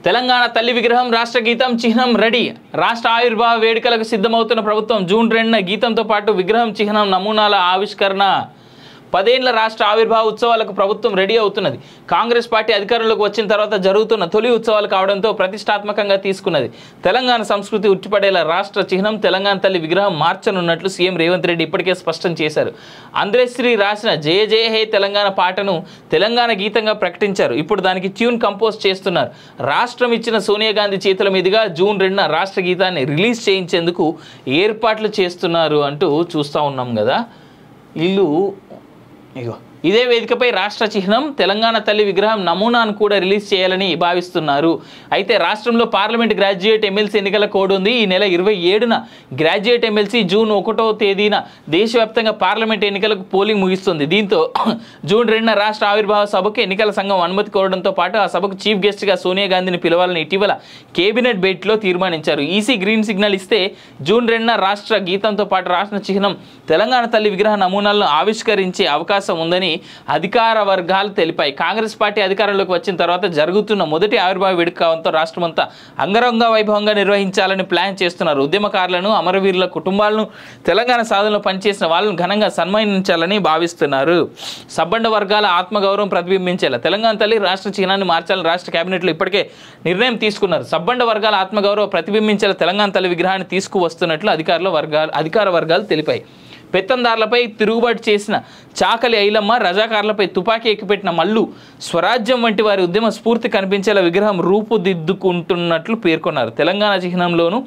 తెలంగాణ తల్లి విగ్రహం రాష్ట్ర గీతం చిహ్నం రెడీ. రాష్ట్ర ఆవిర్భావ వేడుకలకు సిద్ధమవుతున్న ప్రభుత్వం జూన్ 2న గీతంతో పాటు విగ్రహం చిహ్నం నమూనాల ఆవిష్కరణ. 10 ఏళ్ల రాష్ట్ర ఆవిర్భావ ఉత్సవాలకు ప్రభుత్వం రెడీ అవుతున్నది. కాంగ్రెస్ పార్టీ అధికారంలోకి వచ్చిన తర్వాత జరుగుతున్న తొలి ఉత్సవాలు కావడంతో ప్రతిష్టాత్మకంగా తీసుకున్నది. తెలంగాణ సంస్కృతి ఉట్టిపడేలా రాష్ట్ర చిహ్నం తెలంగాణ తల్లి విగ్రహం మార్చనున్నట్లు సీఎం రేవంత్ రెడ్డి ఇప్పటికే స్పష్టం చేశారు. అందరేశ్రీ రాసిన జయ జయ హే తెలంగాణ పాటను తెలంగాణ గీతంగా ప్రకటించారు. ఇప్పుడు దానికి ట్యూన్ కంపోజ్ చేస్తున్నారు. రాష్ట్రం ఇచ్చిన సోనియా గాంధీ చేతుల మీదుగా జూన్ 2న రాష్ట్ర గీతాన్ని రిలీజ్ చేయించేందుకు ఏర్పాట్లు చేస్తున్నారు అంటూ చూస్తూ ఉన్నాం కదా. ఇదే వేదికపై రాష్ట్ర చిహ్నం తెలంగాణ తల్లి విగ్రహం నమూనాను కూడా రిలీజ్ చేయాలని భావిస్తున్నారు. అయితే రాష్ట్రంలో పార్లమెంట్ గ్రాడ్యుయేట్ ఎమ్మెల్సీ ఎన్నికల కోడ్ ఉంది. ఈ నెల 27న గ్రాడ్యుయేట్ ఎమ్మెల్సీ, జూన్ 1వ తేదీన దేశవ్యాప్తంగా పార్లమెంట్ ఎన్నికలకు పోలింగ్ ముగిస్తుంది. దీంతో జూన్ 2న రాష్ట్ర ఆవిర్భావ సభకు ఎన్నికల సంఘం అనుమతి కోరడంతో పాటు ఆ సభకు చీఫ్ గెస్ట్గా సోనియా గాంధీని పిలవాలని ఇటీవల కేబినెట్ భేటీలో తీర్మానించారు. ఈసీ గ్రీన్ సిగ్నల్ ఇస్తే జూన్ 2న రాష్ట్ర గీతంతో పాటు రాష్ట్ర చిహ్నం తెలంగాణ తల్లి విగ్రహ నమూనాలను ఆవిష్కరించే అవకాశం ఉందని అధికార వర్గాలు తెలిపాయి. కాంగ్రెస్ పార్టీ అధికారంలోకి వచ్చిన తర్వాత జరుగుతున్న మొదటి ఆవిర్భావ వేడుక కావడంతో రాష్ట్రమంతా అంగరంగ వైభవంగా నిర్వహించాలని ప్లాన్ చేస్తున్నారు. ఉద్యమకారులను, అమరవీరుల కుటుంబాలను, తెలంగాణ సాధనలో పనిచేసిన వాళ్ళను ఘనంగా సన్మానించాలని భావిస్తున్నారు. సబ్బండ వర్గాల ఆత్మగౌరవం ప్రతిబింబించేలా తెలంగాణ తల్లి రాష్ట్ర చిహ్నాన్ని మార్చాలని రాష్ట్ర కేబినెట్లో ఇప్పటికే నిర్ణయం తీసుకున్నారు. సబ్బండ వర్గాల ఆత్మగౌరవం ప్రతిబింబించేలా తెలంగాణ తల్లి విగ్రహాన్ని తీసుకువస్తున్నట్లు అధికార వర్గాలు తెలిపాయి. పెత్తందారులపై తిరుగుబాటు చేసిన చాకలి ఐలమ్మ, రజాకారులపై తుపాకీ ఎక్కిపెట్టిన మల్లు, స్వరాజ్యం వంటి వారి ఉద్యమ స్ఫూర్తి కనిపించేలా విగ్రహం రూపుదిద్దుకుంటున్నట్లు పేర్కొన్నారు. తెలంగాణ చిహ్నంలోనూ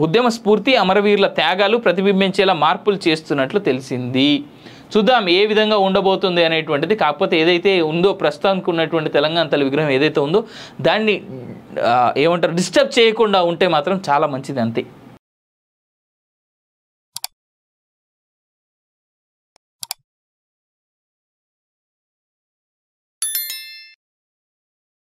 ఉద్యమ స్ఫూర్తి, అమరవీరుల త్యాగాలు ప్రతిబింబించేలా మార్పులు చేస్తున్నట్లు తెలిసింది. చూద్దాం ఏ విధంగా ఉండబోతుంది అనేటువంటిది. కాకపోతే ఏదైతే ఉందో ప్రస్తుతానికి ఉన్నటువంటి తెలంగాణ తల్లి విగ్రహం ఏదైతే ఉందో దాన్ని డిస్టర్బ్ చేయకుండా ఉంటే మాత్రం చాలా మంచిది అంతే.